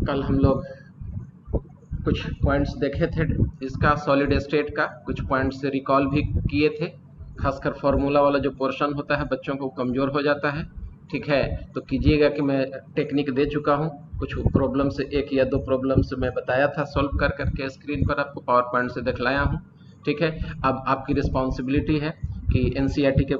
कल हम लोग कुछ पॉइंट्स देखे थे इसका सॉलिड स्टेट का, कुछ पॉइंट्स रिकॉल भी किए थे। खासकर फार्मूला वाला जो पोर्शन होता है बच्चों को कमज़ोर हो जाता है। ठीक है, तो कीजिएगा कि मैं टेक्निक दे चुका हूँ। कुछ प्रॉब्लम से 1 या 2 प्रॉब्लम से मैं बताया था, सॉल्व कर करके स्क्रीन पर आपको पावर पॉइंट से दिखलाया हूँ। ठीक है, अब आपकी रिस्पॉन्सिबिलिटी है कि एनसीईआरटी के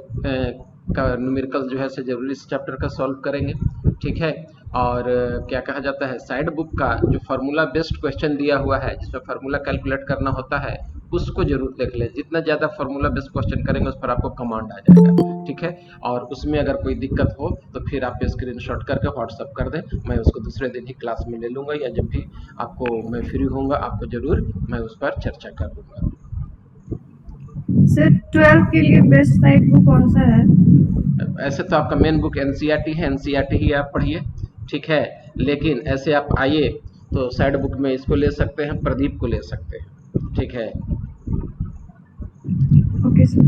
का न्यूमेरिकल जो है से जरूरी इस चैप्टर का सॉल्व करेंगे। ठीक है, और क्या कहा जाता है, साइड बुक का जो फार्मूला बेस्ड क्वेश्चन दिया हुआ है जिसमें फार्मूला कैलकुलेट करना होता है उसको जरूर देख लें। जितना ज़्यादा फार्मूला बेस्ड क्वेश्चन करेंगे उस पर आपको कमांड आ जाएगा। ठीक है, और उसमें अगर कोई दिक्कत हो तो फिर आप स्क्रीनशॉट करके व्हाट्सअप कर दें, मैं उसको दूसरे दिन ही क्लास में ले लूँगा, या जब भी आपको मैं फ्री होऊंगा आपको जरूर मैं उस पर चर्चा कर दूँगा। सर 12 के लिए बेस्ट साइड बुक कौन सा है? ऐसे तो आपका मेन बुक एनसीईआरटी है, एनसीईआरटी ही आप पढ़िए। ठीक है, लेकिन ऐसे आप आइए तो साइड बुक में इसको ले सकते हैं, प्रदीप को ले सकते हैं। ठीक है, ओके सर।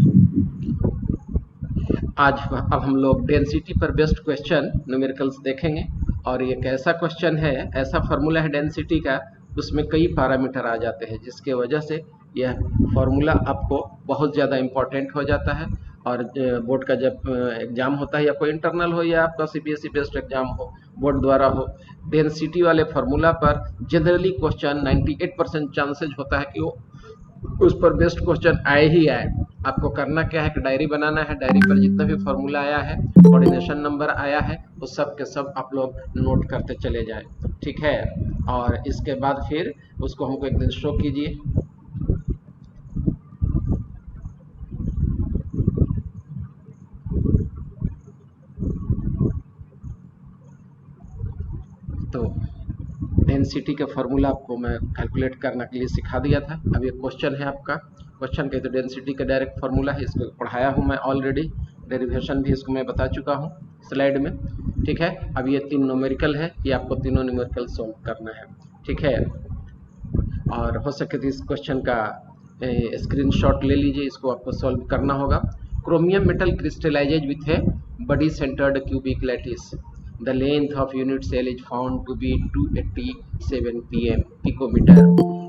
आज अब हम लोग डेंसिटी पर बेस्ड क्वेश्चन न्यूमेरिकल्स देखेंगे। और ये कैसा क्वेश्चन है, ऐसा फार्मूला है डेंसिटी का, उसमें कई पैरामीटर आ जाते हैं जिसके वजह से यह फार्मूला आपको बहुत ज़्यादा इम्पोर्टेंट हो जाता है। और बोर्ड का जब एग्जाम होता है, या कोई इंटरनल हो या आपका सीबीएसई बेस्ड एग्जाम हो, बोर्ड द्वारा हो, डेंसिटी वाले फार्मूला पर जनरली क्वेश्चन 98% चांसेज होता है कि वो उस पर बेस्ड क्वेश्चन आए ही आए। आपको करना क्या है कि डायरी बनाना है, डायरी पर जितना भी फॉर्मूला आया है, कोऑर्डिनेशन नंबर आया है, वो सब के सब आप लोग नोट करते चले जाएं। ठीक है, और इसके बाद फिर उसको हमको एक दिन शो कीजिए। तो डेंसिटी का फॉर्मूला आपको मैं कैलकुलेट करने के लिए सिखा दिया था। अब ये क्वेश्चन है आपका, क्वेश्चन के तो डेंसिटी का डायरेक्ट फॉर्मूला है, इसको पढ़ाया हूँ मैं ऑलरेडी, डेरिवेशन भी इसको मैं बता चुका हूँ स्लाइड में। ठीक है, अब ये 3 न्यूमेरिकल है, ये आपको तीनों न्यूमेरिकल सॉल्व करना है। ठीक है, और हो सके तो इस क्वेश्चन का स्क्रीनशॉट ले लीजिए, इसको आपको सॉल्व करना होगा। Chromium metal crystallizes with a body centered cubic lattice, the length of unit cell is found to be 287 pm picometer.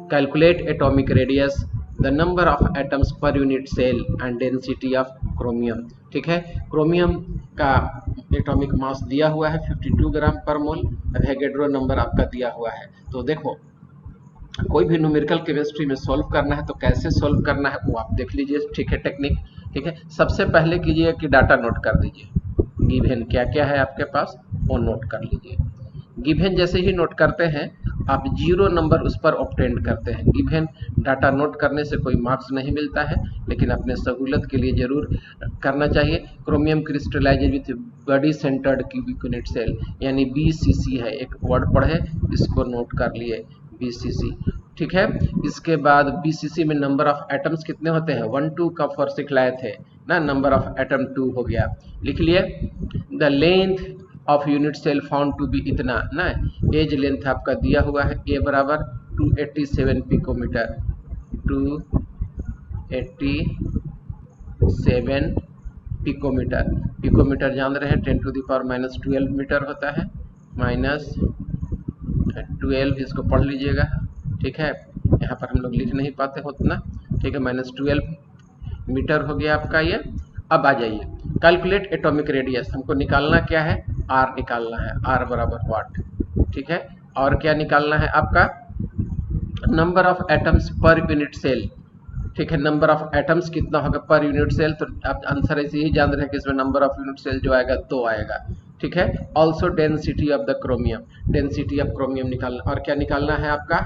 Calculate atomic radius, the number of atoms per unit cell and density of chromium. ठीक है, chromium का atomic mass दिया हुआ है 52 ग्राम पर मोल, Avogadro number आपका दिया हुआ है। तो देखो, कोई भी न्यूमेरिकल केमिस्ट्री में सॉल्व करना है तो कैसे सॉल्व करना है वो आप देख लीजिए। ठीक है, टेक्निक। ठीक है, सबसे पहले कीजिए कि डाटा नोट कर दीजिए, गिवन क्या क्या है आपके पास वो नोट कर लीजिए। गिवन जैसे ही नोट करते हैं आप 0 नंबर उस पर ऑब्टेन करते हैं। गिवन डाटा नोट करने से कोई मार्क्स नहीं मिलता है, लेकिन अपने सहूलत के लिए जरूर करना चाहिए। Chromium crystallizes with body centered cubic unit cell, यानी बीसीसी है, एक वर्ड पढ़े, इसको नोट कर लिए, बीसीसी। ठीक है, इसके बाद बीसीसी में नंबर ऑफ एटम्स कितने होते हैं, 1 2 का फॉर सिखलाए थे ना, नंबर ऑफ एटम 2 हो गया, लिख लिए। The length of unit cell found to be इतना ना, एज लेंथ आपका दिया हुआ है, ए बराबर 287 पिकोमीटर, 287 पिकोमीटर। पिकोमीटर जान रहे हैं 10⁻⁻12 मीटर होता है, -12 इसको पढ़ लीजिएगा। ठीक है, यहाँ पर हम लोग लिख नहीं पाते उतना। ठीक है, -12 मीटर हो गया आपका ये। अब आ जाइए, कैलकुलेट एटॉमिक रेडियस, हमको निकालना क्या है, आर निकालना है, आर बराबर वाट। ठीक है, और क्या निकालना है आपका, number of atoms per unit cell. ठीक है, नंबर ऑफ एटम्स कितना होगा पर यूनिट सेल, तो आप आंसर ऐसे ही जान रहे हैं कि इसमें नंबर ऑफ यूनिट सेल जो आएगा 2 आएगा। ठीक है, also density of the chromium, density of chromium निकालना, और क्या निकालना है आपका,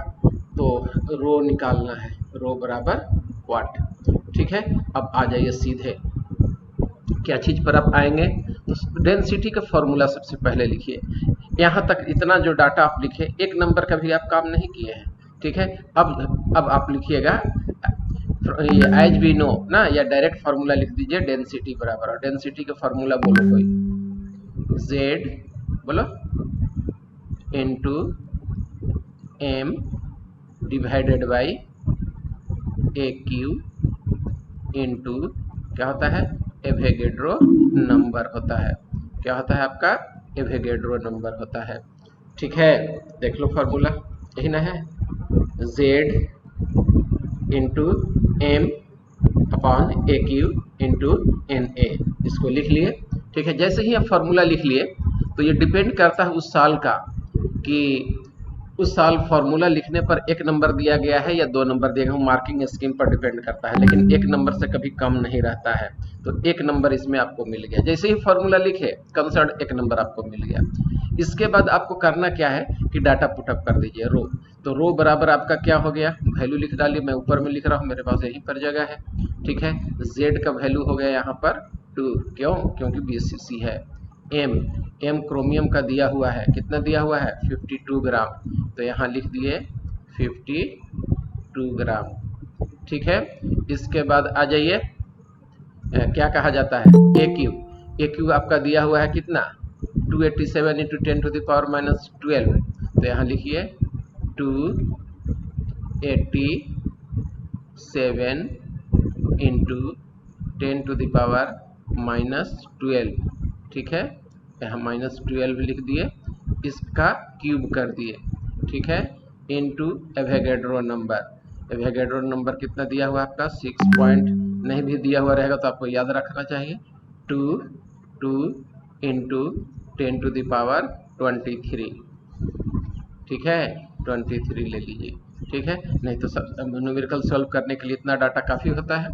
तो रो निकालना है, रो बराबर वाट। ठीक है, अब आ जाइए सीधे क्या चीज पर आप आएंगे, तो डेंसिटी का फॉर्मूला सबसे पहले लिखिए। यहाँ तक इतना जो डाटा आप लिखे, एक नंबर का भी आप काम नहीं किए हैं। ठीक है, अब आप लिखिएगा एज वी नो ना, या डायरेक्ट फार्मूला लिख दीजिए, डेंसिटी बराबर, और डेंसिटी का फार्मूला बोलो कोई, Z बोलो into m divided by A cube into क्या होता है, एवोगैड्रो नंबर होता है। क्या होता है आपका, एवोगैड्रो नंबर होता है। ठीक है, देख लो फार्मूला यही ना है, Z into M upon a cube into N A, इसको लिख लिए। ठीक है, जैसे ही आप फार्मूला लिख लिए तो ये डिपेंड करता है उस साल का, कि उस साल फार्मूला लिखने पर 1 नंबर दिया गया है या 2 नंबर दिया गया है, मार्किंग स्कीम पर डिपेंड करता है, लेकिन 1 नंबर से कभी कम नहीं रहता है। तो 1 नंबर इसमें आपको मिल गया, जैसे ही फार्मूला लिखे कंसर्न 1 नंबर आपको मिल गया। इसके बाद आपको करना क्या है कि डाटा पुटअप कर दीजिए रो। तो रो बराबर आपका क्या हो गया, वैल्यू लिख डालिए, मैं ऊपर में लिख रहा हूँ, मेरे पास यहीं पर जगह है। ठीक है, जेड का वैल्यू हो गया यहाँ पर 2, क्यों, क्योंकि BCC है। एम क्रोमियम का दिया हुआ है, कितना दिया हुआ है 52 ग्राम, तो यहाँ लिख दिए 52 ग्राम। ठीक है, इसके बाद आ जाइए क्या कहा जाता है ए क्यू आपका दिया हुआ है कितना 287 into 10 to the power minus 12, तो यहाँ लिखिए 287 into 10 to the power minus 12। ठीक है, यहाँ माइनस 12 लिख दिए, इसका क्यूब कर दिए। ठीक है, into Avogadro number, Avogadro number कितना दिया हुआ आपका 6 पॉइंट, नहीं भी दिया हुआ रहेगा तो आपको याद रखना चाहिए 2 इंटू 10 टू द पावर 23। ठीक है, 23 ले लीजिए। ठीक है, नहीं तो न्यूमेरिकल सॉल्व करने के लिए इतना डाटा काफ़ी होता है।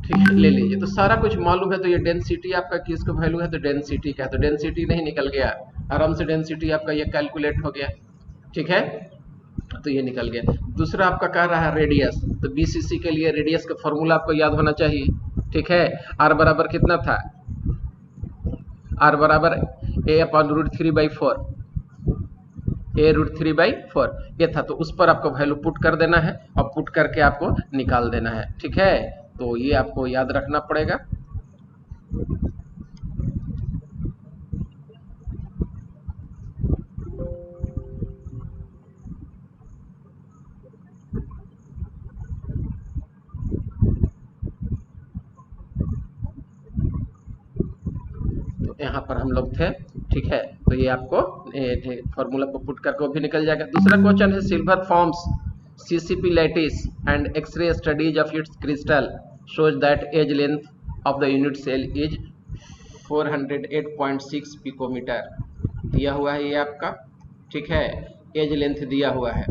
ठीक है, ले लीजिए। तो सारा कुछ मालूम है, तो ये डेंसिटी आपका किसका वैल्यू है, तो डेंसिटी का है, तो डेंसिटी नहीं निकल गया, आराम से डेंसिटी आपका ये कैलकुलेट हो गया। ठीक है, तो ये निकल गया। दूसरा आपका कह रहा है रेडियस, तो BCC के लिए रेडियस का फॉर्मूला आपको याद होना चाहिए। ठीक है, R बराबर कितना था, R बराबर A/√3/4, A√3/4 ये था, तो उस पर आपको वैल्यू पुट कर देना है और पुट करके आपको निकाल देना है। ठीक है, तो ये आपको याद रखना पड़ेगा। तो यहाँ पर हम लोग थे। ठीक है, तो ये आपको फॉर्मूला को पुट करके वो भी निकल जाएगा। दूसरा क्वेश्चन है silver forms CCP lattice and X-ray studies of its crystal shows that age length of the unit cell is 408.6 picometre दिया हुआ है ये आपका। ठीक है, एज लेंथ दिया हुआ है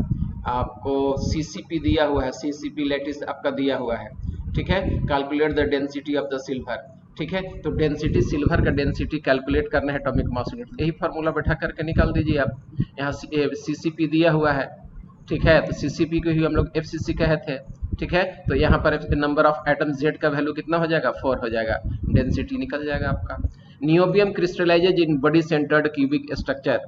आपको, CCP दिया हुआ है, CCP लैटिस आपका दिया हुआ है। ठीक है, calculate the density of the silver. ठीक है, तो डेंसिटी सिल्वर का डेंसिटी कैलकुलेट करना है एटॉमिक मास यूनिट, यही फार्मूला बैठा करके निकाल दीजिए आप। यहाँ CCP दिया हुआ है। ठीक है, तो CCP को ही हम लोग FCC कहे थे। ठीक है, तो यहाँ पर नंबर ऑफ एटम Z का वैल्यू कितना हो जाएगा 4 हो जाएगा, डेंसिटी निकल जाएगा आपका। Niobium crystallises in body centered cubic structure.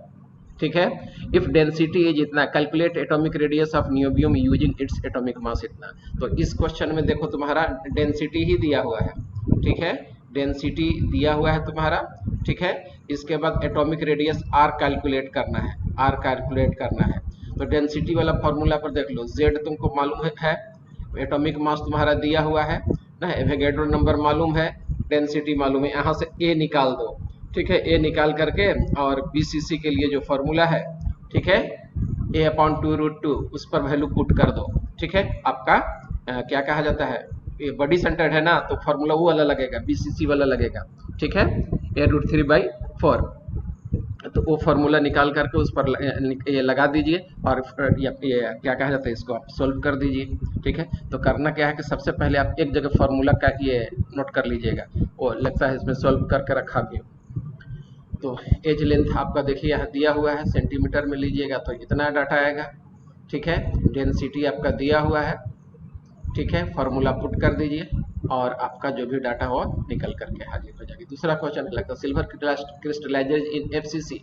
ठीक है, इफ डेंसिटी इज इतना, calculate atomic radius of niobium using its atomic mass इतना। तो इस क्वेश्चन में देखो तुम्हारा डेंसिटी ही दिया हुआ है। ठीक है, डेंसिटी दिया हुआ है तुम्हारा। ठीक है, इसके बाद एटॉमिक रेडियस R कैलकुलेट करना है, R कैलकुलेट करना है। तो डेंसिटी वाला फॉर्मूला पर देख लो, Z तुमको मालूम है, एटॉमिक मास तुम्हारा दिया हुआ है ना, एवोगैड्रो नंबर मालूम है, डेंसिटी मालूम है, यहाँ से A निकाल दो। ठीक है, A निकाल करके और BCC के लिए जो फॉर्मूला है, ठीक है, A/2√2 उस पर वैल्यू पुट कर दो। ठीक है, आपका क्या कहा जाता है, ये बॉडी सेंटर्ड है ना, तो फॉर्मूला वो वाला लगेगा, BCC वाला लगेगा। ठीक है, A√3/4, तो वो फार्मूला निकाल करके उस पर ये लगा दीजिए और ये क्या कहा जाता है, इसको आप सोल्व कर दीजिए। ठीक है, तो करना क्या है कि सबसे पहले आप एक जगह फार्मूला का ये नोट कर लीजिएगा, वो लगता है इसमें सोल्व करके रखा भी। तो एज लेंथ आपका देखिए यहाँ दिया हुआ है, सेंटीमीटर में लीजिएगा तो इतना डाटा आएगा। ठीक है, डेंसिटी आपका दिया हुआ है। ठीक है, फार्मूला पुट कर दीजिए और आपका जो भी डाटा हो निकल करके हाजिर हो जाएगी। दूसरा क्वेश्चन लगता है silver crystallizes in FCC,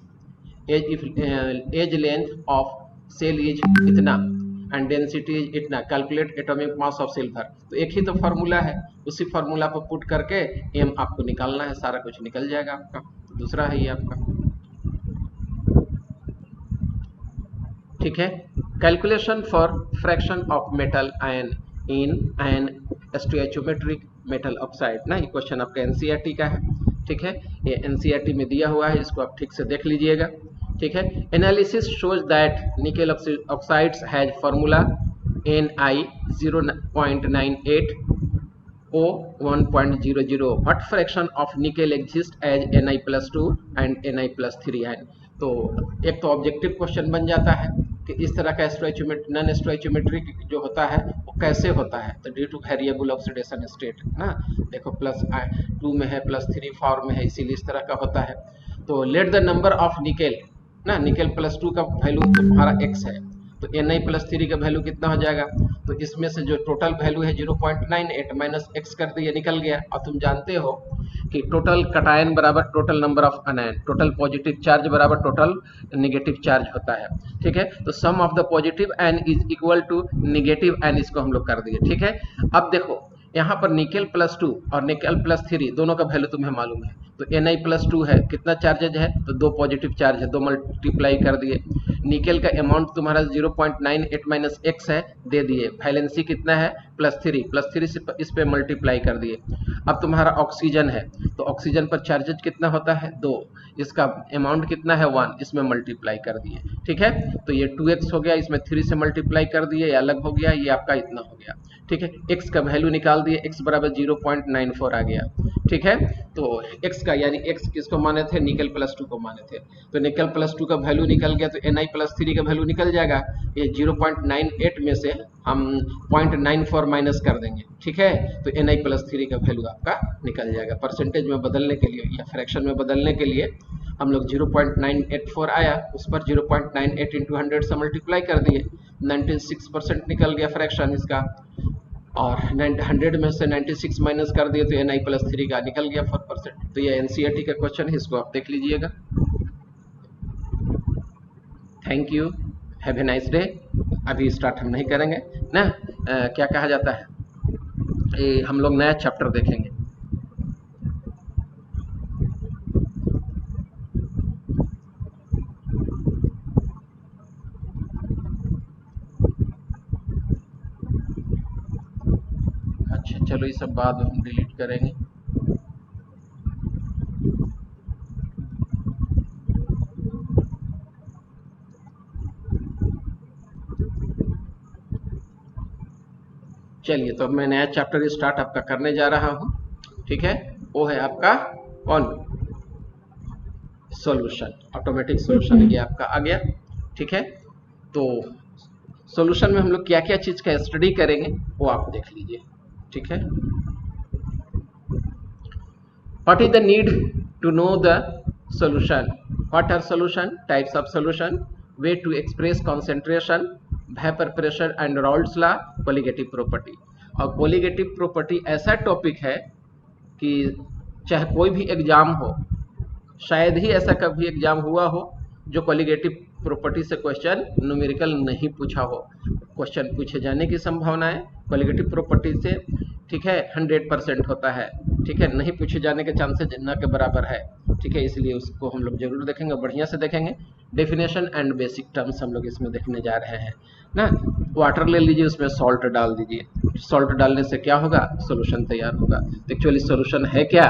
edge length of cell is इतना एंड डेंसिटी इज इतना, calculate atomic mass of silver. तो एक ही तो फार्मूला है, उसी फार्मूला पर पुट करके M आपको निकालना है, सारा कुछ निकल जाएगा आपका। दूसरा है ये आपका। ठीक है, calculation for fraction of metal ion in an stoichiometric metal oxide ना, ये क्वेश्चन आपका NCERT का है। ठीक है, ये NCERT में दिया हुआ है, इसको आप ठीक से देख लीजिएगा। ठीक है। Analysis shows that nickel oxides has formula Ni 0.98 O 1.00. What fraction of nickel exists as Ni+2 and Ni+3 ion? तो एक तो ऑब्जेक्टिव क्वेश्चन बन जाता है कि इस तरह का नॉन स्टोइचियोमेट्रिक जो होता है वो कैसे होता है, तो due two variable oxidation state ना, देखो +2 में है, +3 फॉर्म में है, इसीलिए इस तरह का होता है। तो let the number of nickel ना, निकेल +2 का वैल्यू तुम्हारा x है, तो Ni+3 का वैल्यू कितना हो जाएगा, तो इसमें से जो टोटल वैल्यू है 0.98 माइनस x कर दिए, निकल गया। और तुम जानते हो कि टोटल कटायन बराबर total number of anion, total positive charge बराबर टोटल नेगेटिव चार्ज होता है, ठीक है। तो sum of the positive n is equal to negative n, इसको हम लोग कर दिए, ठीक है। अब देखो यहाँ पर निकेल +2 और निकेल +3 दोनों का वैल्यू तुम्हें मालूम है, तो Ni+2 है, कितना चार्जेज है, तो 2 पॉजिटिव चार्ज है, 2 मल्टीप्लाई कर दिए। निकेल का अमाउंट तुम्हारा 0.98 माइनस x है, दे दिए। वैलेंसी कितना है, +3 से इस पे मल्टीप्लाई कर दिए। अब तुम्हारा ऑक्सीजन है, तो ऑक्सीजन पर चार्जेज कितना होता है, 2, इसका अमाउंट कितना है, 1, इसमें मल्टीप्लाई कर दिए, ठीक है। तो ये 2x हो गया, इसमें 3 से मल्टीप्लाई कर दिए, ये अलग हो गया, ये आपका इतना हो गया, ठीक है। x का वैल्यू निकाल दिए, x बराबर 0.94 आ गया, ठीक है। तो x का यानी x किसको माने थे, निकेल +2 को माने थे, तो निकेल +2 का वैल्यू निकल गया, तो Ni+3 का वैल्यू निकल जाएगा। ये 0.98 में से हम 0.94 माइनस कर देंगे, ठीक है, तो Ni+3 का वैल्यू आपका निकल जाएगा। परसेंटेज में बदलने के लिए या फ्रैक्शन में बदलने के लिए हम लोग 0.984 आया, उस पर 0.98 × 100 से मल्टीप्लाई कर दिए, 96% निकल गया फ्रैक्शन इसका, और 100 में से 96 माइनस कर दिए तो Ni+3 का निकल गया 4%। तो ये NCERT का क्वेश्चन है, इसको आप देख लीजिएगा। Thank you, have a nice day. अभी स्टार्ट हम नहीं करेंगे ना, क्या कहा जाता है, हम लोग नया चैप्टर देखेंगे। अच्छा चलो, ये सब बाद में हम डिलीट करेंगे। चलिए, तो अब मैं नया चैप्टर स्टार्ट आपका करने जा रहा हूँ, ठीक है। वो है आपका कौन, सॉल्यूशन, ऑटोमेटिक सॉल्यूशन, ये आपका आ गया, ठीक है। तो सॉल्यूशन में हम लोग क्या क्या चीज का स्टडी करेंगे वो आप देख लीजिए, ठीक है। What is the need to know the solution, what are solution, types of solution, way to express concentration, vapour pressure and Raoult's law, colligative property. और कोलिगेटिव प्रॉपर्टी ऐसा टॉपिक है कि चाहे कोई भी एग्जाम हो, शायद ही ऐसा कभी एग्जाम हुआ हो जो कोलिगेटिव प्रॉपर्टी से क्वेश्चन न्यूमेरिकल नहीं पूछा हो। क्वेश्चन पूछे जाने की संभावनाएं कोलिगेटिव प्रॉपर्टी से, ठीक है, 100% होता है, ठीक है। नहीं पूछे जाने के चांसेस न के बराबर है, ठीक है, इसलिए उसको हम लोग जरूर देखेंगे, बढ़िया से देखेंगे। डेफिनेशन एंड बेसिक टर्म्स हम लोग इसमें देखने जा रहे हैं ना। वाटर ले लीजिए, उसमें सॉल्ट डाल दीजिए, सॉल्ट डालने से क्या होगा, सॉल्यूशन तैयार होगा। तो एक्चुअली सॉल्यूशन है क्या,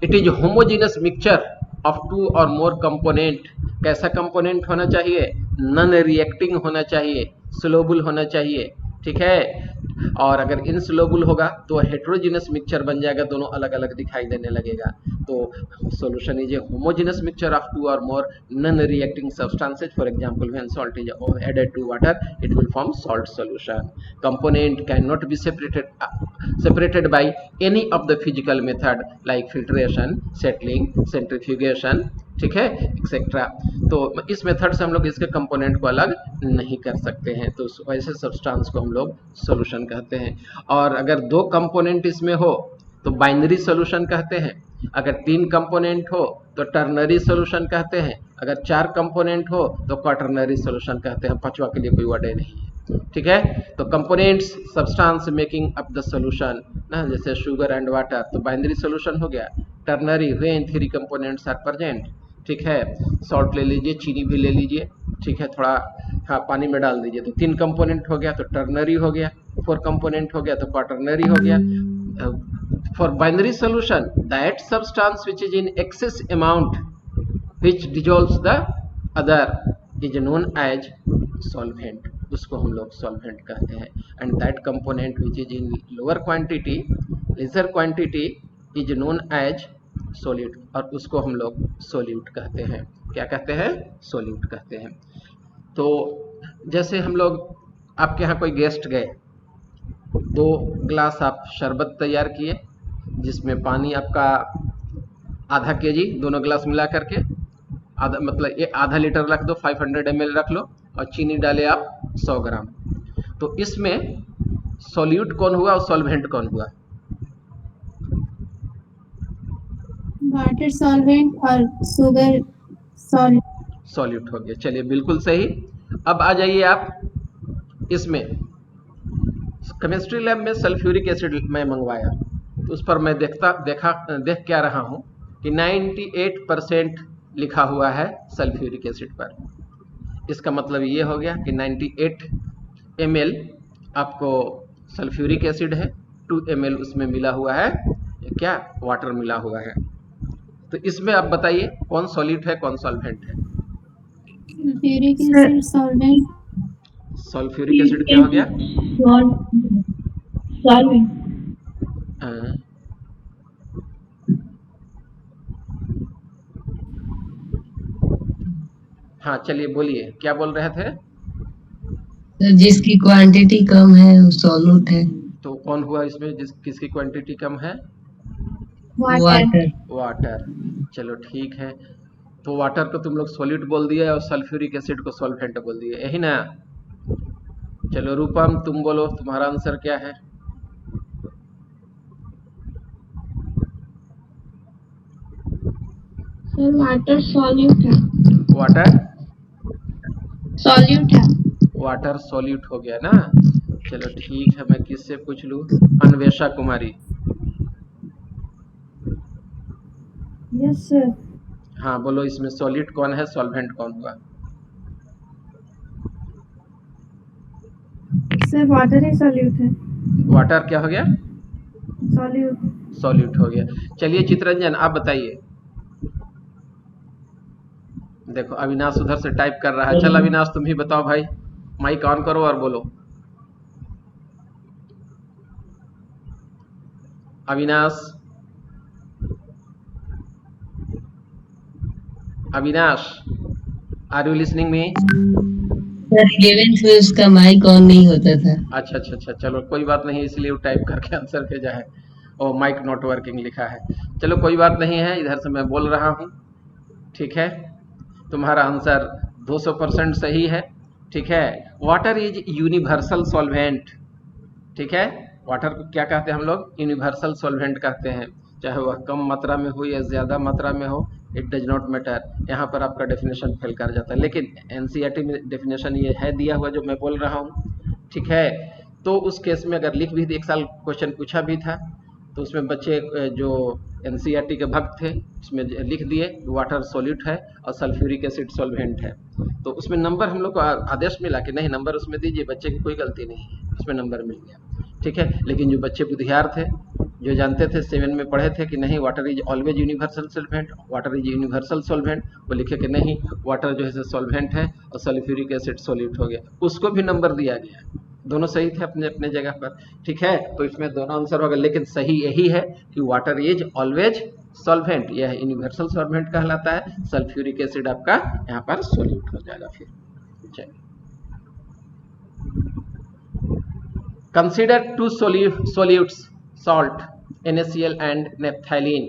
it is homogeneous mixture of 2 और मोर कंपोनेंट। कैसा कंपोनेंट होना चाहिए, नॉन रिएक्टिंग होना चाहिए, स्लोबल होना चाहिए, ठीक है। और अगर इनस्लोबल होगा तो हेट्रोजीनस मिक्सचर बन जाएगा, दोनों अलग अलग दिखाई देने लगेगा। तो solution is a homogeneous mixture of 2 और more non reacting substances, for example when salt is added to water it will form salt solution. Component cannot be separated by any of the physical method like filtration, settling, centrifugation, ठीक है, etcetera. तो इस method से हम लोग इसके component को अलग नहीं कर सकते हैं, तो वैसे सब्सटेंस को हम लोग सॉल्यूशन कहते हैं। और अगर 2 कंपोनेंट इसमें हो तो बाइनरी सॉल्यूशन कहते हैं, अगर 3 कंपोनेंट हो तो टर्नरी सॉल्यूशन कहते हैं, अगर 4 कंपोनेंट हो तो क्वाटरनरी सॉल्यूशन कहते हैं। 5वां के लिए कोई वर्ड नहीं है, ठीक है। तो components substance making up the solution ना, जैसे शुगर एंड वाटर, तो बाइनरी सॉल्यूशन हो गया। Ternary when 3 components are present, ठीक है। सॉल्ट ले लीजिए, चीनी भी ले लीजिए, ठीक है, थोड़ा हाँ पानी में डाल दीजिए, तो 3 कंपोनेंट हो गया तो टर्नरी हो गया, 4 कंपोनेंट हो गया तो क्वाटरनरी हो गया। For binary solution that substance which is in excess amount which dissolves the other is known as solvent, उसको हम लोग सॉल्वेंट कहते हैं। And that component which is in lower quantity, lesser quantity, is known as solute, और उसको हम लोग solute कहते हैं। क्या कहते हैं? सोल्यूट कहते हैं। तो जैसे हम लोग, आपके यहाँ कोई गेस्ट गए, 2 ग्लास आप शरबत तैयार किए, जिसमें पानी आपका आधा केजी, दोनों ग्लास मिला करके आधा, मतलब ये आधा लीटर रख दो, 500 ml रख लो, और चीनी डाले आप 100 ग्राम। तो इसमें सॉल्यूट कौन हुआ और सॉल्वेंट कौन हुआ? वाटर सॉल्वेंट और शुगर सॉल्यूट हो गया। चलिए, बिल्कुल सही। अब आ जाइए आप इसमें, केमिस्ट्री लैब में सल्फ्यूरिक एसिड मैं मंगवाया, तो उस पर मैं देख क्या रहा हूँ कि 98% लिखा हुआ है सल्फ्यूरिक एसिड पर। इसका मतलब ये हो गया कि 98 ml आपको सल्फ्यूरिक एसिड है, 2 ml उसमें मिला हुआ है क्या? वाटर मिला हुआ है। तो इसमें आप बताइए कौन सॉल्यूट है, कौन सॉल्वेंट है? Sulphuric acid solvent. Sulphuric acid क्या हो गया? सॉल्वेंट। हाँ, चलिए बोलिए, क्या बोल रहे थे? तो जिसकी क्वांटिटी कम है वो सॉल्यूट है। तो कौन हुआ इसमें किसकी क्वांटिटी कम है? वाटर। वाटर। चलो ठीक है, तो वाटर को तुम लोग सॉल्यूट बोल दिए और सल्फ्यूरिक एसिड को सॉल्वेंट बोल दिए, यही ना? चलो रूपम, तुम बोलो, तुम्हारा आंसर क्या है? सर वाटर सॉल्यूट है। वाटर सॉल्यूट है। वाटर सॉल्यूट हो गया ना? चलो ठीक है, मैं किससे पूछ लूं? अन्वेषा कुमारी। Yes sir. हाँ बोलो, इसमें सॉल्यूट कौन है, सॉल्वेंट कौन हुआ? सर वाटर ही सॉल्यूट है। वाटर क्या हो गया? सॉल्यूट। सॉल्यूट हो गया। चलिए चित्रंजन, आप बताइए। देखो अविनाश उधर से टाइप कर रहा है। चल अविनाश, तुम ही बताओ भाई, माइक ऑन करो और बोलो। Avinash, Avinash, are you listening me? Sir 11th में उसका माइक ऑन नहीं होता था। अच्छा अच्छा अच्छा, चलो कोई बात नहीं, इसलिए वो टाइप करके आंसर भेजा है, और माइक नॉट वर्किंग लिखा है। चलो कोई बात नहीं है, इधर से मैं बोल रहा हूँ, ठीक है? तुम्हारा आंसर 200% सही है, ठीक है? वाटर इज यूनिवर्सल सॉल्वेंट, ठीक है? वाटर को क्या कहते हैं हम लोग? यूनिवर्सल सॉल्वेंट कहते हैं, चाहे वह कम मात्रा में हो या ज़्यादा मात्रा में हो, इट डज नॉट मैटर। यहाँ पर आपका डेफिनेशन फेल कर जाता है, लेकिन एनसीईआरटी में डेफिनेशन ये है दिया हुआ जो मैं बोल रहा हूँ, ठीक है? तो उस केस में अगर लिख भी, एक साल क्वेश्चन पूछा भी था, तो उसमें बच्चे जो एनसीईआरटी के भक्त थे उसमें लिख दिए वाटर सॉल्यूट है और सल्फ्यूरिक एसिड सॉल्वेंट है। तो उसमें नंबर हम लोग को आदेश मिला कि नहीं नंबर उसमें दीजिए, बच्चे की कोई गलती नहीं है, उसमें नंबर मिल गया, ठीक है? लेकिन जो बच्चे बुद्धियार थे, जो जानते थे, 7 में पढ़े थे कि नहीं water is always universal solvent, water is universal solvent, वो लिखे कि नहीं वाटर जो है सॉल्वेंट है और सल्फ्यूरिक एसिड सॉल्यूट हो गया, उसको भी नंबर दिया गया। दोनों सही थे अपने अपने जगह पर, ठीक है? तो इसमें दोनों आंसर होगा, लेकिन सही यही है कि वाटर इज ऑलवेज सॉल्वेंट, यह यूनिवर्सल सॉल्वेंट कहलाता है। सल्फ्यूरिक एसिड आपका यहाँ पर सॉल्यूट हो जाएगा। फिर चलिए, consider 2 solutes salt NaCl and naphthalene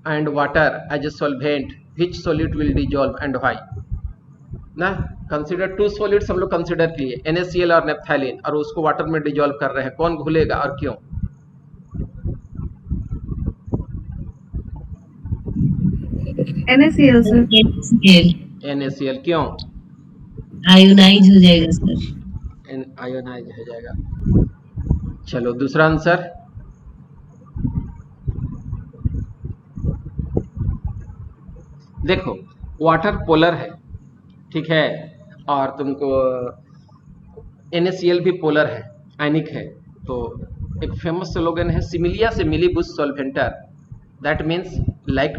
and water as a solvent, which solute will dissolve and why? ना, कंसीडर 2 सॉल्यूट्स हम लोग कंसीडर किए, NaCl और नेप्थैलिन, और उसको वाटर में डिजोल्व कर रहे हैं, कौन घुलेगा और क्यों? NaCl sir. NaCl क्यों? आयोनाइज हो जाएगा सर। आयोनाइज हो जाएगा। चलो दूसरा आंसर, देखो वाटर पोलर है, ठीक है? और तुमको NaCl भी पोलर है, आयनिक है। तो एक फेमस स्लोगन है, सिमिलिया से मिलीबुस सॉल्वेंटर, दैट मीन्स लाइक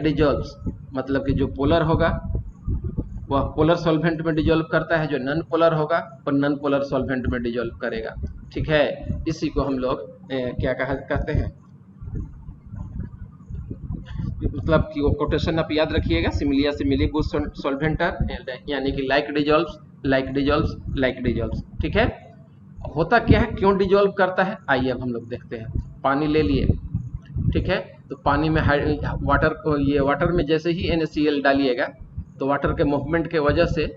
डिजॉल्व्स मतलब कि जो पोलर होगा वह पोलर सॉल्वेंट में डिजोल्व करता है, जो नॉन पोलर होगा और नॉन पोलर सॉल्वेंट में डिजोल्व करेगा। ठीक है, इसी को हम लोग क्या कहते हैं, मतलब कि वो कोटेशन आप याद रखिएगा, सिमिलिया सिमिलीबुस सॉल्वेंटर यानी कि लाइक डिजोल्व्स। ठीक है, होता क्या है, क्यों डिजोल्व करता है, आइए अब हम लोग देखते हैं। पानी ले लिए, ठीक है, तो पानी में वाटर में जैसे ही NaCl डालिएगा तो वाटर के मूवमेंट के वजह से,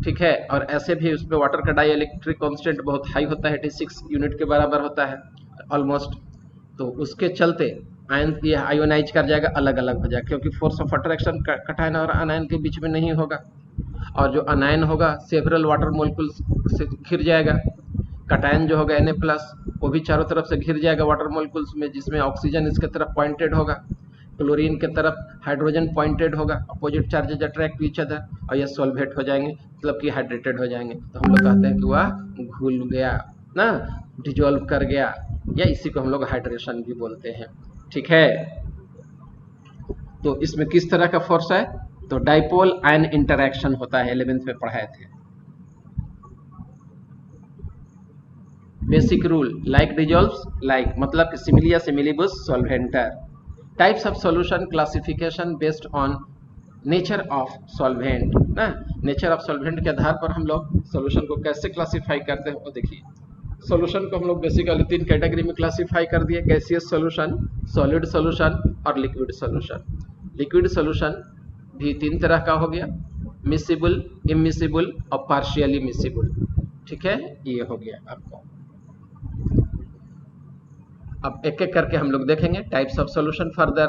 ठीक है, और ऐसे भी उसमें वाटर का डाई इलेक्ट्रिक कॉन्स्टेंट बहुत हाई होता है, 86 यूनिट के बराबर होता है ऑलमोस्ट, तो उसके चलते ये आयोनाइज कर जाएगा, अलग अलग हो जाएगा, क्योंकि फोर्स ऑफ अट्रैक्शन कटायन और अनायन के बीच में नहीं होगा, और जो अनायन होगा सेवरल वाटर मोलिक्यूल्स से घिर जाएगा, कटायन जो होगा Na+ वो भी चारों तरफ से घिर जाएगा वाटर मोलिक्यूल्स में, जिसमें ऑक्सीजन इसके तरफ पॉइंटेड होगा, क्लोरीन के तरफ हाइड्रोजन पॉइंटेड होगा, opposite charges attract each other, और ये सॉल्वेट हो जाएंगे, मतलब कि हाइड्रेटेड हो जाएंगे। तो हम लोग कहते हैं कि वह घुल गया ना, डिजोल्व कर गया, या इसी को हम लोग हाइड्रेशन भी बोलते हैं। ठीक है, तो इसमें किस तरह का फोर्स है, तो डाइपोल आयन इंटरैक्शन होता है, 11th में पढ़ाए थे। Basic rule, like dissolves like, मतलब कि सिमिलिया सिमिलीबुस सॉल्वेंटर। Types of solution classification based on nature of solvent ना, नेचर ऑफ सॉल्वेंट के आधार पर हम लोग सॉल्यूशन को कैसे क्लासिफाई करते हैं वो देखिए। सॉल्यूशन को हम लोग बेसिकली 3 कैटेगरी में क्लासिफाई कर दिए, गैसियस सॉल्यूशन, सॉलिड सॉल्यूशन और लिक्विड सॉल्यूशन। लिक्विड सॉल्यूशन भी 3 तरह का हो गया, मिसिबल, इमिसिबल और पार्शियली मिसिबल। ठीक है, ये हो गया आपको। अब एक एक करके हम लोग देखेंगे टाइप्स ऑफ सॉल्यूशन फर्दर।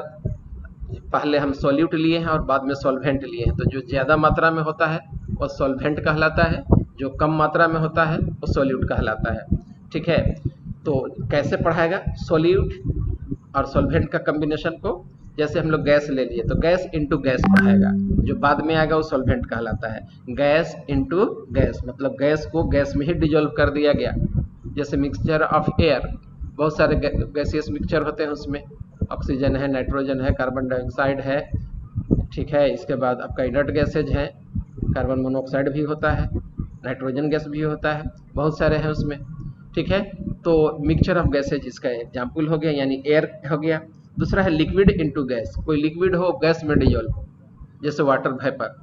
पहले हम सॉल्यूट लिए हैं और बाद में सॉल्वेंट लिए हैं, तो जो ज़्यादा मात्रा में होता है वो सॉल्वेंट कहलाता है, जो कम मात्रा में होता है वो सॉल्यूट कहलाता है। ठीक है, तो कैसे पढ़ाएगा, सॉल्यूट और सॉल्वेंट का कम्बिनेशन को, जैसे हम लोग गैस ले लिए तो गैस इंटू गैस पढ़ाएगा, जो बाद में आएगा वो सॉल्वेंट कहलाता है। गैस इंटू गैस मतलब गैस को गैस में ही डिजोल्व कर दिया गया, जैसे मिक्सचर ऑफ एयर, बहुत सारे गैसियस मिक्सचर होते हैं, उसमें ऑक्सीजन है, नाइट्रोजन है, कार्बन डाइऑक्साइड है, ठीक है, इसके बाद आपका इनर्ट गैसेज हैं, कार्बन मोनोऑक्साइड भी होता है, नाइट्रोजन गैस भी होता है, बहुत सारे हैं उसमें। ठीक है, तो मिक्सचर ऑफ गैसेज इसका एग्जाम्पल हो गया, यानी एयर हो गया। दूसरा है लिक्विड इनटू गैस, कोई लिक्विड हो गैस में डिजोल्व हो, जैसे water vapour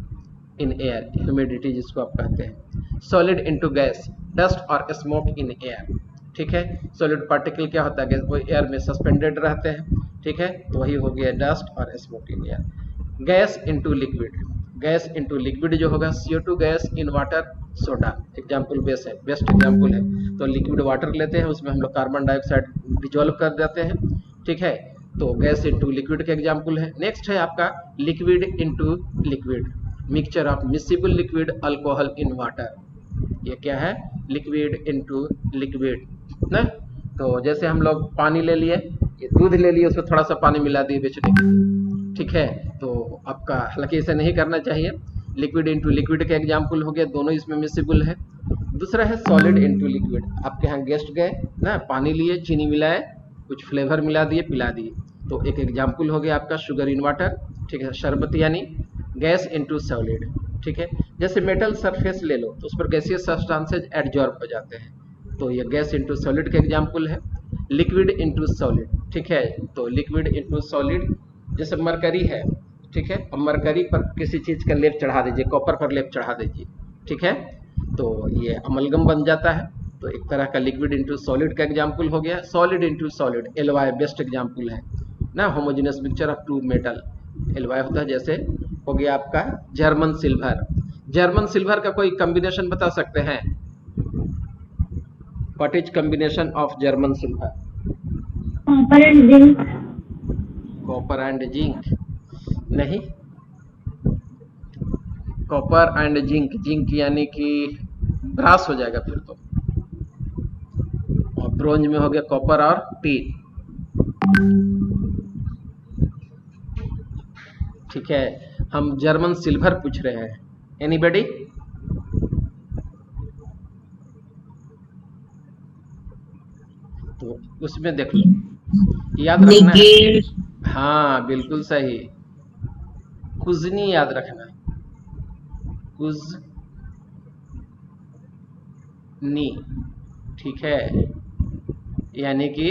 in air, humidity जिसको आप कहते हैं। सॉलिड इनटू गैस, डस्ट और स्मोक इन एयर। ठीक है, सॉलिड पार्टिकल क्या होता है, वो एयर में सस्पेंडेड रहते हैं। ठीक है, तो वही हो गया डस्ट और smoke in air. Gas into liquid, gas into liquid जो होगा CO2 gas in water soda, example best example है। तो लिक्विड वाटर लेते हैं, उसमें हम लोग कार्बन डाइऑक्साइड डिजोल्व कर देते हैं। ठीक है, तो गैस इनटू लिक्विड का एग्जाम्पल है। नेक्स्ट है आपका liquid into liquid, mixture of miscible liquid alcohol in water, ये क्या है, लिक्विड इनटू लिक्विड ना। तो जैसे हम लोग पानी ले लिए, ये दूध ले लिए, उसमें थोड़ा सा पानी मिला दिए बेचने के लिए। ठीक है, तो आपका हालांकि ऐसे नहीं करना चाहिए। लिक्विड इनटू लिक्विड का एग्जाम्पल हो गया, दोनों इसमें मिसिबल है। दूसरा है सॉलिड इनटू लिक्विड, आपके यहाँ गेस्ट गए ना, पानी लिए, चीनी मिलाए, कुछ फ्लेवर मिला दिए, पिला दिए, तो एक एग्जाम्पल हो गया आपका शुगर इन वाटर। ठीक है, शरबत यानी गैस इनटू सॉलिड। ठीक है, जैसे मेटल सरफेस ले लो तो उस पर गैसियस सब्सटेंसेज एडजॉर्ब हो जाते हैं, तो ये गैस इनटू सॉलिड का एग्जाम्पल है। लिक्विड इनटू सॉलिड, ठीक है, तो लिक्विड इनटू सॉलिड, जैसे मरकरी है, ठीक है, अब मरकरी पर किसी चीज़ का लेप चढ़ा दीजिए, कॉपर पर लेप चढ़ा दीजिए, ठीक है, तो ये अमलगम बन जाता है। तो एक तरह का लिक्विड इनटू सॉलिड का एग्जाम्पल हो गया। Solid into solid, LY best example है ना, homogeneous mixture of 2 metal, LY होता है। जैसे हो गया आपका जर्मन सिल्वर, जर्मन सिल्वर का कोई कॉम्बिनेशन बता सकते हैं, what is combination of German silver, copper and zinc, copper and zinc नहीं, कॉपर एंड जिंक, जिंक यानी कि ब्रास हो जाएगा फिर तो, और ब्रोंज में हो गया कॉपर और टीन। ठीक है, हम जर्मन सिल्वर पूछ रहे हैं, एनीबडी, तो उसमें देख लो, याद रखना है। निकेल, हाँ बिल्कुल सही, कुजनी याद रखना, कुजनी, ठीक है, यानी कि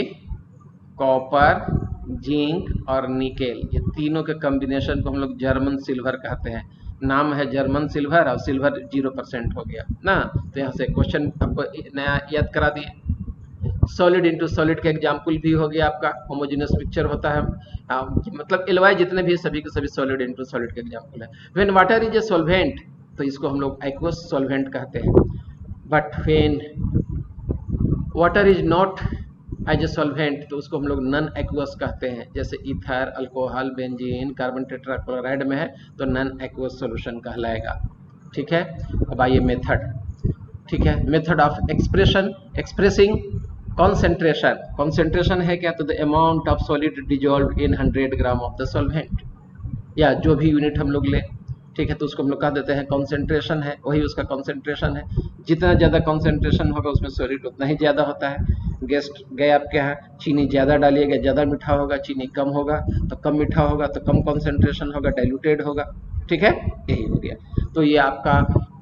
कॉपर, जिंक और निकेल, ये तीनों के कॉम्बिनेशन को हम लोग जर्मन सिल्वर कहते हैं। नाम है जर्मन सिल्वर और सिल्वर 0% हो गया ना। तो यहाँ से क्वेश्चन आपको नया याद करा दिए। सॉलिड इंटू सॉलिड का एग्जाम्पल भी हो गया आपका, होमोजेनियस मिक्सचर होता है, मतलब एलवाई जितने भी सभी के सभी सॉलिड इंटू सॉलिड का एग्जाम्पल है। When water is a solvent, तो इसको हम लोग एक्वस सॉल्वेंट कहते हैं। But when water is not as a solvent, तो उसको हम लोग नॉन एक्वस कहते हैं। जैसे ether, alcohol, benzene, carbon tetrachloride में है तो नॉन एक्वस सॉल्यूशन कहलाएगा। ठीक है, अब आइए मेथड। ठीक है, method of expression, expressing concentration. Concentration है क्या, तो the amount of solid dissolve in 100 gram of the solvent, या जो भी यूनिट हम लोग ले, ठीक है, तो उसको हम लोग कह देते हैं कॉन्सेंट्रेशन है, वही उसका कॉन्सेंट्रेशन है। जितना ज़्यादा कॉन्सेंट्रेशन होगा उसमें सॉलिड उतना ही ज़्यादा होता है। गेस्ट गए आपके यहाँ, चीनी ज़्यादा डालिएगा ज़्यादा मीठा होगा, चीनी कम होगा तो कम मीठा होगा, तो कम कॉन्सेंट्रेशन होगा, डाइल्यूटेड होगा। ठीक है, यही हो गया। तो ये आपका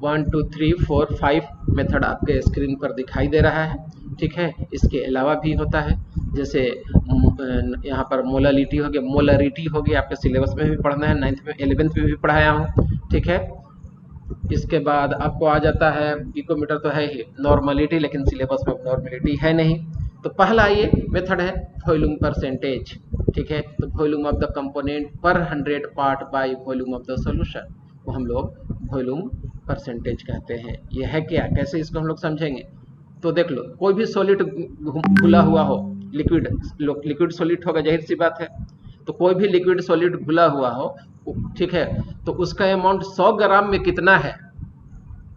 1 2 3 4 5 मेथड आपके स्क्रीन पर दिखाई दे रहा है। ठीक है, इसके अलावा भी होता है, जैसे यहाँ पर मोलालिटी हो गया, मोलरिटी हो गया, आपके सिलेबस में भी पढ़ना है, 9th में 11th में भी पढ़ाया हूँ। ठीक है, इसके बाद आपको आ जाता है पिकोमीटर, तो है ही नॉर्मलिटी, लेकिन सिलेबस में नॉर्मलिटी है नहीं। तो पहला ये मेथड है वॉल्यूम परसेंटेज। ठीक है, तो वॉल्यूम ऑफ द कंपोनेंट पर 100 part by volume of the solution, वो हम लोग वॉल्यूम परसेंटेज कहते हैं। ये है क्या, कैसे इसको हम लोग समझेंगे, तो देख लो, कोई भी सॉलिड घुला हुआ हो, लिक्विड सॉलिड होगा, जाहिर सी बात है। तो कोई भी लिक्विड सॉलिड घुला हुआ हो, ठीक है, तो उसका अमाउंट 100 ग्राम में कितना है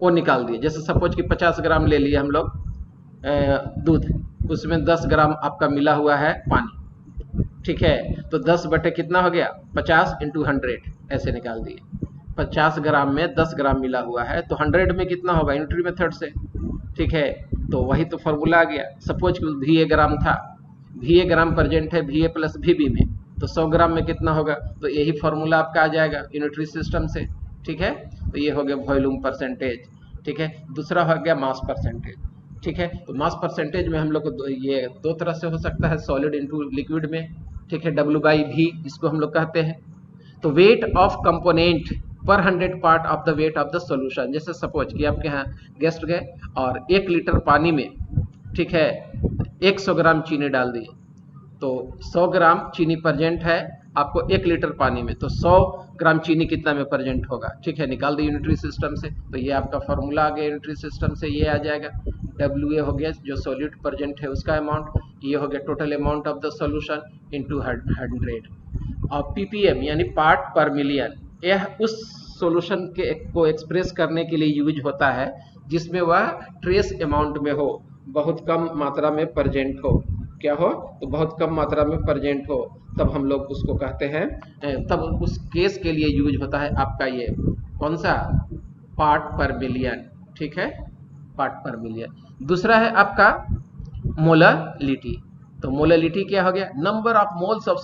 वो निकाल दिए। जैसे सपोज कि 50 ग्राम ले लिए हम लोग दूध, उसमें 10 ग्राम आपका मिला हुआ है पानी। ठीक है, तो 10 बटे कितना हो गया, 50 × 100, ऐसे निकाल दिए। 50 ग्राम में 10 ग्राम मिला हुआ है, तो 100 में कितना होगा, यूनिटरी मेथड से। ठीक है, तो वही तो फॉर्मूला आ गया। सपोज कि VA ग्राम था, VA ग्राम प्रेजेंट है VA प्लस VB में, तो 100 ग्राम में कितना होगा, तो यही फॉर्मूला आपका आ जाएगा यूनिटरी सिस्टम से। ठीक है, तो ये हो गया वॉल्यूम परसेंटेज। ठीक है, दूसरा हो गया मास परसेंटेज। ठीक है, तो मास परसेंटेज में हम लोग को ये दो तरह से हो सकता है, सॉलिड इंटू लिक्विड में। ठीक है, W/V इसको हम लोग कहते हैं। तो वेट ऑफ कंपोनेंट पर 100 part of the weight of the solution. जैसे सपोज कि आपके यहाँ गेस्ट गए और 1 लीटर पानी में, ठीक है, 100 ग्राम चीनी डाल दिए, तो 100 ग्राम चीनी प्रेजेंट है आपको 1 लीटर पानी में, तो 100 ग्राम चीनी कितना में प्रेजेंट होगा। ठीक है, निकाल दिए यूनिटरी सिस्टम से। तो ये आपका फॉर्मूला आ गया यूनिटरी सिस्टम से, ये आ जाएगा WA हो गया जो सॉल्यूट प्रेजेंट है उसका अमाउंट, ये हो गया total amount of the solution into 100। और PPM यानी पार्ट पर मिलियन, यह उस सॉल्यूशन के को एक्सप्रेस करने के लिए यूज होता है जिसमें वह ट्रेस अमाउंट में हो, बहुत कम मात्रा में प्रेजेंट हो। क्या हो, तो बहुत कम मात्रा में प्रेजेंट हो, तब हम लोग उसको कहते हैं, तब उस केस के लिए यूज होता है आपका ये कौन सा, पार्ट पर मिलियन। ठीक है, पार्ट पर मिलियन। दूसरा है आपका मोलालिटी। तो मोलालिटी क्या हो गया, number of moles of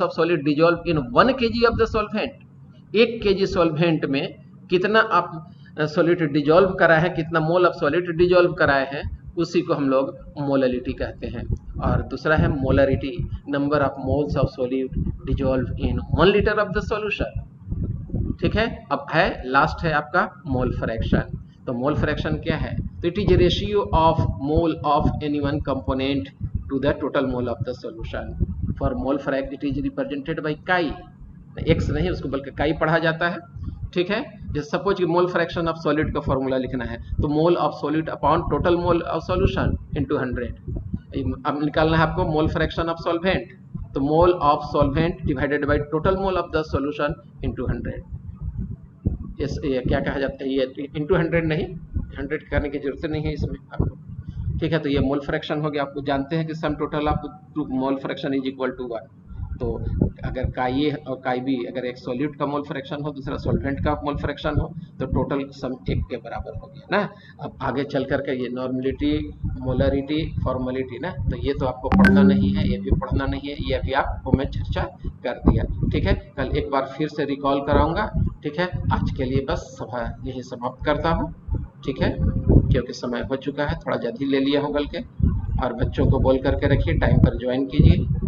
solid dissolve in 1 kg of the solvent. 1 kg solvent में कितना आप सॉलिड डिजॉल्व कराए हैं, कितना मोल ऑफ सॉलिड डिजॉल्व कराए हैं, उसी को हम लोग मोलालिटी कहते हैं। और दूसरा है molarity, number of moles of solid dissolve in 1 litre of the solution. ठीक है, अब है लास्ट है आपका मोल फ्रैक्शन। तो मोल फ्रैक्शन क्या है, तो it is ratio of mole of any one component to the total mole of the solution. For mole fraction it is represented by chi, X नहीं उसको बल्कि काई पढ़ा जाता है। ठीक है, जैसे सपोज कि मोल फ्रैक्शन ऑफ सॉलिड का फॉर्मूला लिखना है, तो mole of solid upon total mole of solution into 100। अब निकालना है आपको मोल फ्रैक्शन ऑफ सॉल्वेंट, तो mole of solvent divided by total mole of the solution into 100। ये क्या कहा जाता है, ये इनटू 100 नहीं, 100 करने की जरूरत नहीं है इसमें आपको। ठीक है, तो ये मोल फ्रैक्शन हो गया। आपको जानते हैं कि sum total of mole fraction is equal to 1। तो अगर काई ए और काई बी अगर एक सॉल्यूट का मोल फ्रैक्शन हो, दूसरा सॉल्वेंट का मोल फ्रैक्शन हो, तो टोटल सम 1 के बराबर हो गया ना। अब आगे चल करके ये नॉर्मलिटी, मोलरिटी, फॉर्मलिटी ना, तो ये तो आपको पढ़ना नहीं है, ये भी पढ़ना नहीं है, ये अभी आपको मैं चर्चा कर दिया। ठीक है, कल एक बार फिर से रिकॉल कराऊंगा। ठीक है, आज के लिए बस सभा यही समाप्त करता हूँ। ठीक है, क्योंकि समय हो चुका है, थोड़ा जल्दी ले लिया हो कल के, और बच्चों को बोल करके रखिए टाइम पर ज्वाइन कीजिए।